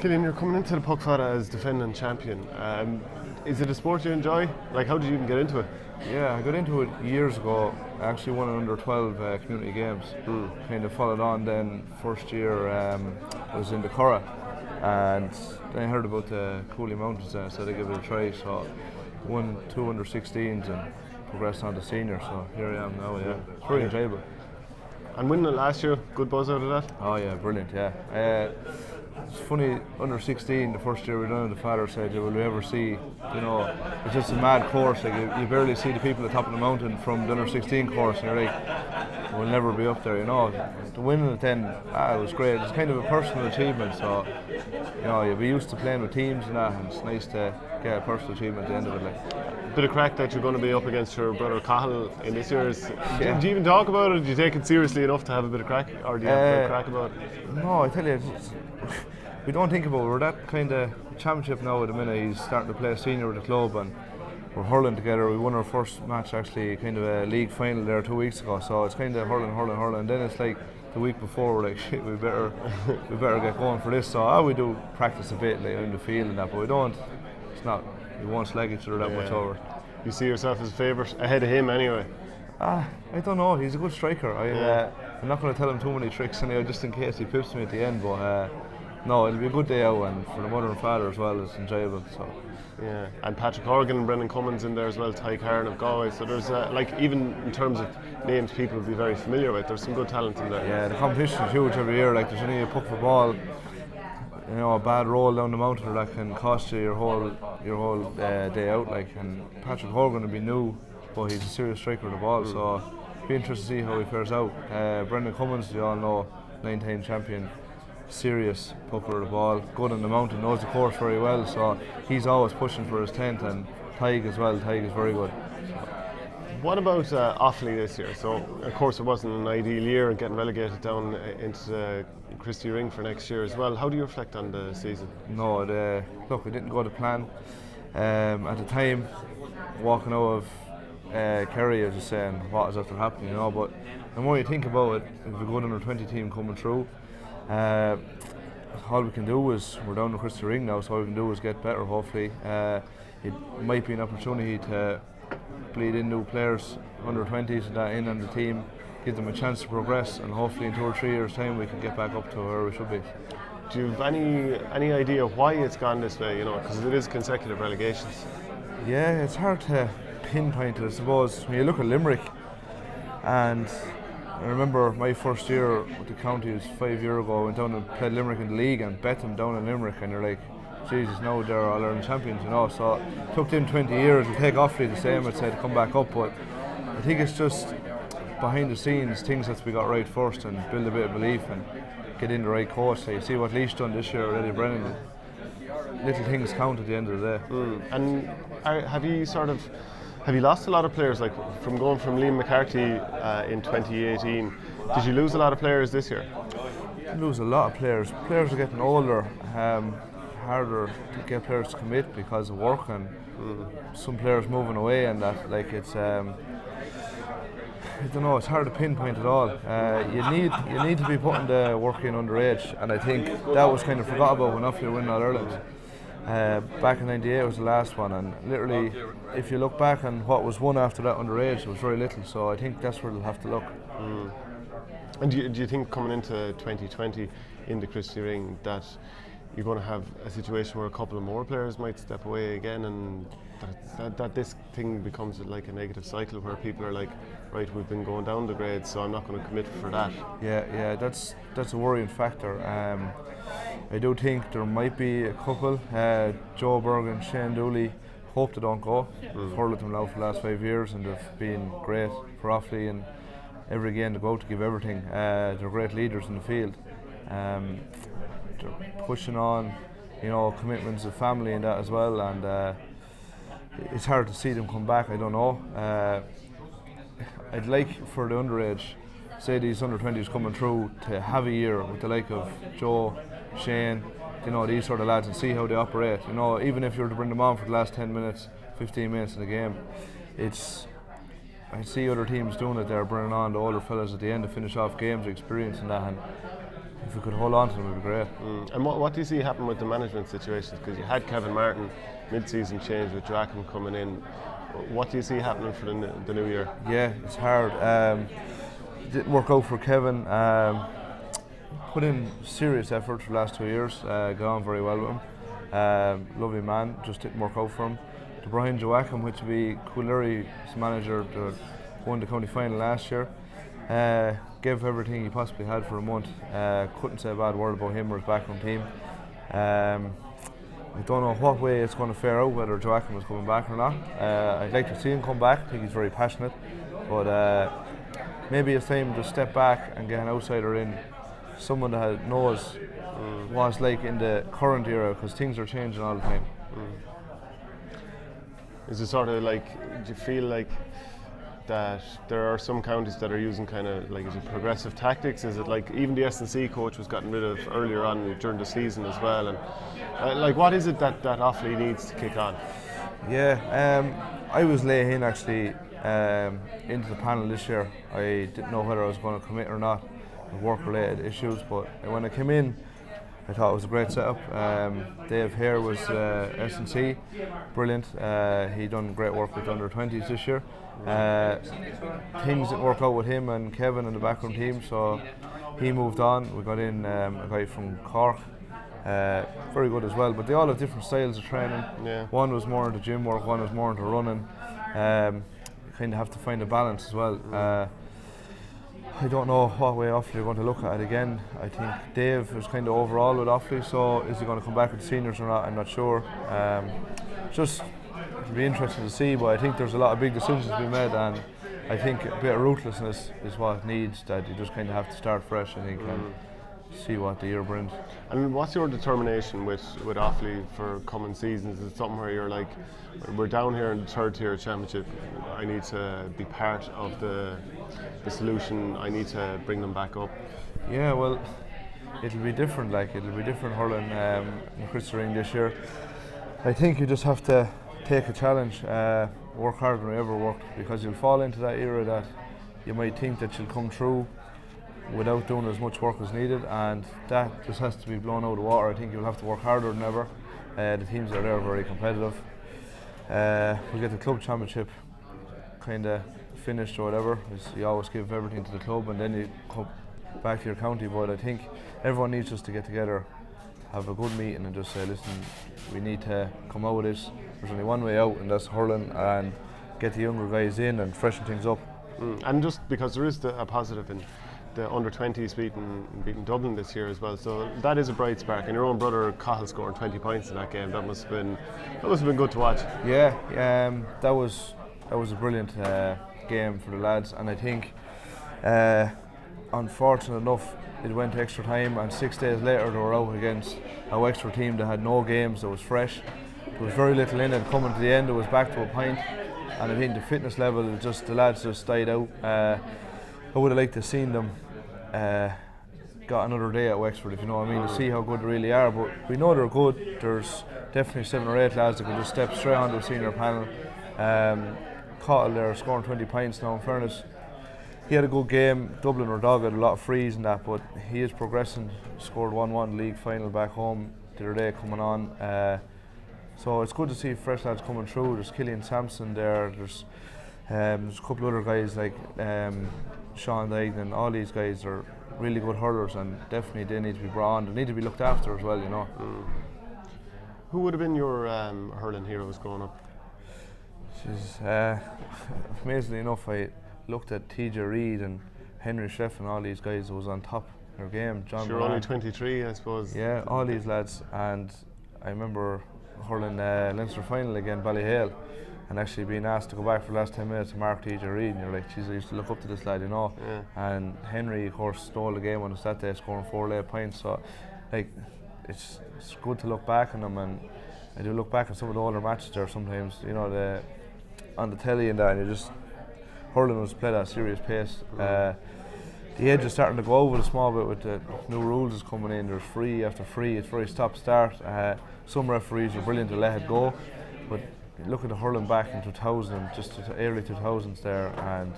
Cillian, you're coming into the Poc Fada as defending champion. Is it a sport you enjoy? Like, how did you even get into it? Yeah, I got into it years ago. I actually won an under 12 community games. Kind of followed on then. First year I was in the Curragh, and then I heard about the Cooley Mountains and I said I'd give it a try. So won 2 under 16s and progressed on to senior. So here I am now. Yeah, it's very enjoyable. And winning it last year, good buzz out of that? Oh yeah, brilliant. Yeah. It's funny, under 16, the first year we done it, the father said, will we ever see, it's just a mad course, like you barely see the people at the top of the mountain from the under 16 course, and you're like, we'll never be up there, To win it then, it was great. It's kind of a personal achievement, so, you'll be used to playing with teams and that, and it's nice to get a personal achievement at the end of it. Like. Bit of crack that you're going to be up against your brother Cahill in this year's. Yeah. Do you even talk about it? Do you take it seriously enough to have a bit of crack, or do you have a bit of crack about it? No, I tell you, we don't think about it. We're that kind of championship now at the minute. He's starting to play senior with the club and we're hurling together. We won our first match actually, kind of a league final there 2 weeks ago. So it's kind of hurling. And then it's like the week before we're like, shit, we better get going for this. So we do practice a bit like in the field and that, but we won't slag each other that much over. You see yourself as a favourite ahead of him anyway? I don't know. He's a good striker. I'm not going to tell him too many tricks anyway, just in case he pips me at the end. But no, it'll be a good day out, and for the mother and father as well, it's enjoyable. So. Yeah, and Patrick Horgan and Brendan Cummins in there as well, Ty Carn of Galway. So there's even in terms of names people will be very familiar with, there's some good talent in there. Yeah, the competition is huge every year. Like there's only a puck for ball, a bad roll down the mountain that can cost you your whole day out. Like, and Patrick Horgan will be new, but he's a serious striker of the ball. So it'll be interesting to see how he fares out. Brendan Cummins, you all know, 9-time champion. Serious pucker of the ball, good on the mountain, knows the course very well, so he's always pushing for his tent, and Tig as well. Tig is very good. What about Offaly this year? So of course it wasn't an ideal year, getting relegated down into Christy Ring for next year as well. How do you reflect on the season? No, look, it didn't go to plan. At the time, walking out of Kerry, I was just saying, what is after happening, But the more you think about it, if we've got under 20 team coming through, all we can do is, we're down to Christy Ring now, so all we can do is get better, hopefully. It might be an opportunity to bleed in new players, under 20s and that in on the team, give them a chance to progress, and hopefully in 2 or 3 years' time we can get back up to where we should be. Do you have any idea why it's gone this way, because it is consecutive relegations? Yeah, it's hard to pinpoint it, I suppose. When you look at Limerick, and I remember my first year with the county was 5 years ago. I went down and played Limerick in the league and bet them down in Limerick, and you're like, Jesus, now they're All-Ireland champions, So it took them 20 years to take Offaly the same, I'd say, to come back up. But I think it's just behind the scenes, things that we got right first and build a bit of belief and get in the right course. So you see what Laois done this year with Eddie Brennan. Little things count at the end of the day. And have you lost a lot of players, like from going from Liam McCarthy in 2018? Did you lose a lot of players this year? You lose a lot of players. Players are getting older, harder to get players to commit because of work, and some players moving away, and that, like, it's I don't know, it's hard to pinpoint it all. You need to be putting the work in underage, and I think that was kind of forgot about when Offaly win All-Ireland. Back in '98 was the last one, and literally, if you look back on what was won after that underage, it was very little. So I think that's where they'll have to look. And do you think coming into 2020 in the Christy Ring that you're going to have a situation where a couple of more players might step away again, and that this thing becomes like a negative cycle where people are like, right, we've been going down the grade, so I'm not going to commit for that? Yeah, that's a worrying factor. I do think there might be a couple. Joe Bergen, Shane Dooley, hope they don't go. I've heard of them now for the last 5 years, and they've been great for Offaly, and every game they go out to give everything. They're great leaders in the field. They're pushing on, commitments of family and that as well, and it's hard to see them come back. I don't know. I'd like for the underage, say these under 20s coming through, to have a year with the like of Joe, Shane, these sort of lads, and see how they operate. Even if you were to bring them on for the last 10 minutes, 15 minutes in the game, I see other teams doing it. They're bringing on the older fellas at the end to finish off games, experience and that. And if we could hold on to them, it would be great. And what do you see happen with the management situations? Because you had Kevin Martin mid-season change with Joachim coming in. What do you see happening for the new year? Yeah, it's hard. Didn't work out for Kevin. Put in serious effort for the last 2 years. Got on very well with him. Lovely man, just didn't work out for him. To Brian Joachim, which would be Cooleri's manager, that won the county final last year. Gave everything he possibly had for a month. Couldn't say a bad word about him or his background team. I don't know what way it's going to fare out, whether Joachim is coming back or not. I'd like to see him come back. I think he's very passionate, but maybe it's time to step back and get an outsider in, someone that knows what it's like in the current era, because things are changing all the time. Is it sort of like, do you feel like that there are some counties that are using kind of like, is it progressive tactics? Is it like even the S&C coach was gotten rid of earlier on during the season as well? And like, what is it that Offaly needs to kick on? Yeah, I was late in actually into the panel this year. I didn't know whether I was going to commit or not with work-related issues, but when I came in, I thought it was a great setup. Dave Hare was S&C, brilliant. He done great work with the under-20s this year. Things didn't work out with him and Kevin and the backroom team, so he moved on. We got in a guy from Cork, very good as well, but they all have different styles of training. Yeah. One was more into gym work, one was more into running. You kind of have to find a balance as well. I don't know what way Offaly are going to look at it again. I think Dave is kind of overall with Offaly, so is he going to come back with the seniors or not? I'm not sure. Just it'll be interesting to see, but I think there's a lot of big decisions to be made, and I think a bit of ruthlessness is what it needs, that you just kind of have to start fresh, I think, and see what the year brings. And what's your determination with Offaly for coming seasons? Is it something where you're like, we're down here in the third tier championship, I need to be part of the solution, I need to bring them back up? Yeah, well, it'll be different, it'll be different hurling in Christy Ring this year. I think you just have to take a challenge, work harder than you ever worked, because you'll fall into that era that you might think that you'll come through without doing as much work as needed, and that just has to be blown out of the water. I think you'll have to work harder than ever. The teams are there very competitive. We'll get the club championship kind of finished or whatever. You always give everything to the club and then you come back to your county, but I think everyone needs just to get together, have a good meeting and just say, listen, we need to come out of this. There's only one way out, and that's hurling, and get the younger guys in and freshen things up. And just because there is a positive in the under-20s beating Dublin this year as well, so that is a bright spark. And your own brother Cahill scoring 20 points in that game, that must have been good to watch. Yeah, that was a brilliant game for the lads, and I think unfortunate enough it went to extra time, and 6 days later they were out against a Wexford team that had no games, that was fresh. There was very little in it. Coming to the end, it was back to a point, and I think the fitness level, the lads just died out. I would have liked to have seen them got another day at Wexford, if you know what I mean, to see how good they really are. But we know they're good. There's definitely 7 or 8 lads that can just step straight onto the senior panel. Cahill there scoring 20 points now, in fairness. He had a good game. Dublin or Dog had a lot of frees and that, but he is progressing. Scored 1-1 league final back home the other day coming on. So it's good to see fresh lads coming through. There's Cillian Sampson there. There's a couple other guys like Sean Dignan. All these guys are really good hurlers, and definitely they need to be brought on. They need to be looked after as well, you know. Who would have been your hurling heroes growing up? Amazingly enough, I looked at TJ Reid and Henry Sheff and all these guys who was on top of their game. John You're only 23, I suppose. Yeah, all these lads, and I remember hurling Leinster final again, Ballyhale, and actually being asked to go back for the last 10 minutes to mark TJ Reid, and you're like, geez, I used to look up to this lad, you know. Yeah. And Henry, of course, stole the game on us that day, scoring 4 late points. So, like, it's good to look back on them, and I do look back at some of the older matches there sometimes, you know, on the telly and that, and you just, hurling was played at a serious pace. The edge is starting to go over a small bit with the new rules is coming in. There's free after free, it's very stop-start. Some referees are brilliant to let it go, but look at the hurling back in 2000, just the early 2000s there, and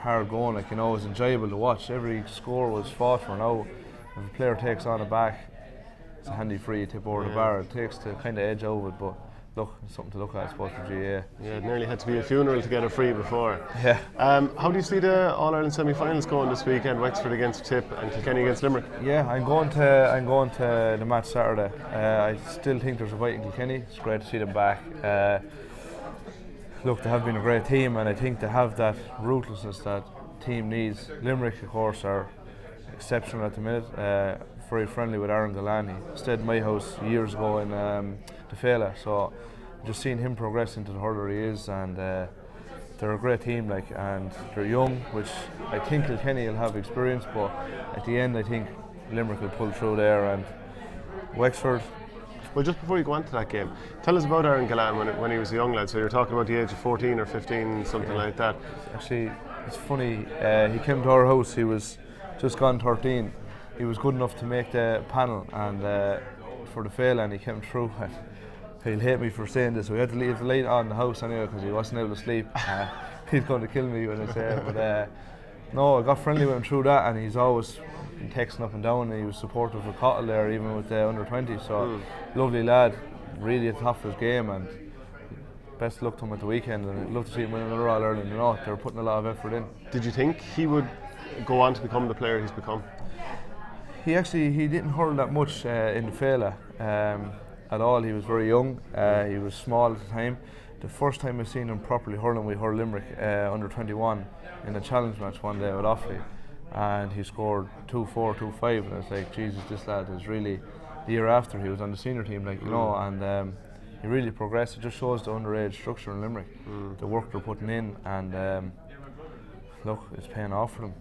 hard going. Like, you know, it was enjoyable to watch. Every score was fought for. Now, if a player takes on a back, it's a handy free tip over the bar. It takes to kind of edge over it, but look, it's something to look at, I suppose, for GA. Yeah, it nearly had to be a funeral to get a free before. Yeah. How do you see the All-Ireland semi-finals going this weekend? Wexford against Tip and Kilkenny against Limerick. Yeah, I'm going to the match Saturday. I still think there's a fight in Kilkenny. It's great to see them back. Look, they have been a great team, and I think they have that ruthlessness that team needs. Limerick, of course, are exceptional at the minute. Very friendly with Aaron Gillane. He stayed in my house years ago in the Feile, so just seeing him progress into the hurler he is, and they're a great team, like, and they're young, which I think Kilkenny will have experience, but at the end I think Limerick will pull through there, and Wexford. Well, just before you go on to that game, tell us about Aaron Gillane when he was a young lad. So you're talking about the age of 14 or 15, something like that. Actually, it's funny, he came to our house, he was just gone 13. He was good enough to make the panel and for the Feile, and he came through. And he'll hate me for saying this. We had to leave the light on in the house anyway because he wasn't able to sleep. He's going to kill me when I say it. But no, I got friendly with him through that, and he's always been texting up and down. And he was supportive of Cottle there, even with the under 20. So lovely lad, really at the top of his game, and best luck to him at the weekend. And I'd love to see him win another All Ireland. You know, they're putting a lot of effort in. Did you think he would go on to become the player he's become? He didn't hurl that much in the Feile at all. He was very young. He was small at the time. The first time I seen him properly hurling, we hurled Limerick under 21 in a challenge match one day with Offaly, and he scored 2-4, 2-5, and I was like, Jesus, this lad is really. The year after he was on the senior team, like, you know, and he really progressed. It just shows the underage structure in Limerick, the work they're putting in, and look, it's paying off for him.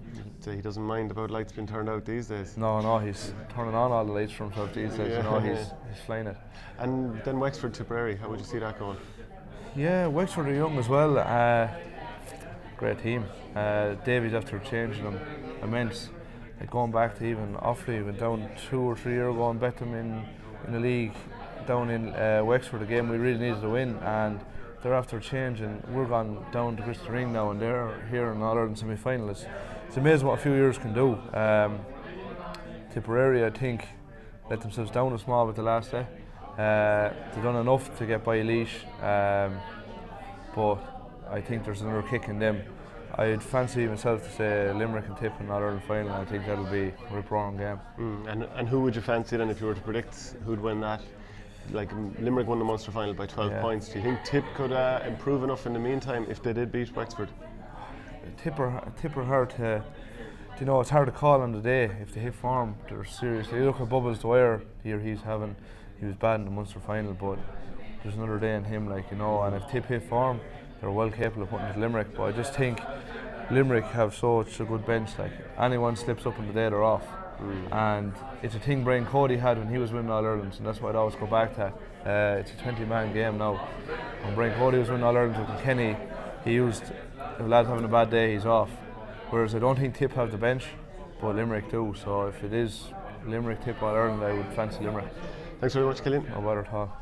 He doesn't mind about lights being turned out these days. No, he's turning on all the lights for himself these days. Yeah, you know, he's flying it. And then Wexford Tipperary, how would you see that going? Yeah, Wexford are young as well. Great team. Davies, after changing them immense. Like, going back to even Offaly, went down 2 or 3 years ago and bet them in the league down in Wexford, a game we really needed to win, and they're after changing. We're gone down to Christy Ring now, and they're here in All-Ireland semi-finalists. It's amazing what a few years can do. Tipperary, I think, let themselves down a small bit the last day. They've done enough to get by Laois, but I think there's another kick in them. I'd fancy myself to say Limerick and Tip in All-Ireland final. I think that'll be a rip-roaring game. And who would you fancy then if you were to predict who'd win that? Like, Limerick won the Munster final by 12 points. Do you think Tip could improve enough in the meantime if they did beat Wexford? Tip are hard to, you know, it's hard to call on the day. If they hit form, they're serious. You look at Bubbles Dwyer here, he was bad in the Munster final, but there's another day in him, like, you know, and if Tip hit form, they're well capable of putting it to Limerick. But I just think Limerick have such a good bench, like, anyone slips up on the day they're off. And it's a thing Brian Cody had when he was winning All-Ireland, and that's why I'd always go back to. It's a 20-man game now. When Brian Cody was winning All-Ireland with Kilkenny, he used, if a lad's having a bad day, he's off. Whereas I don't think Tip have the bench, but Limerick do. So if it is Limerick, Tip, All-Ireland, I would fancy Limerick. Thanks very much, Cillian. No bother at all.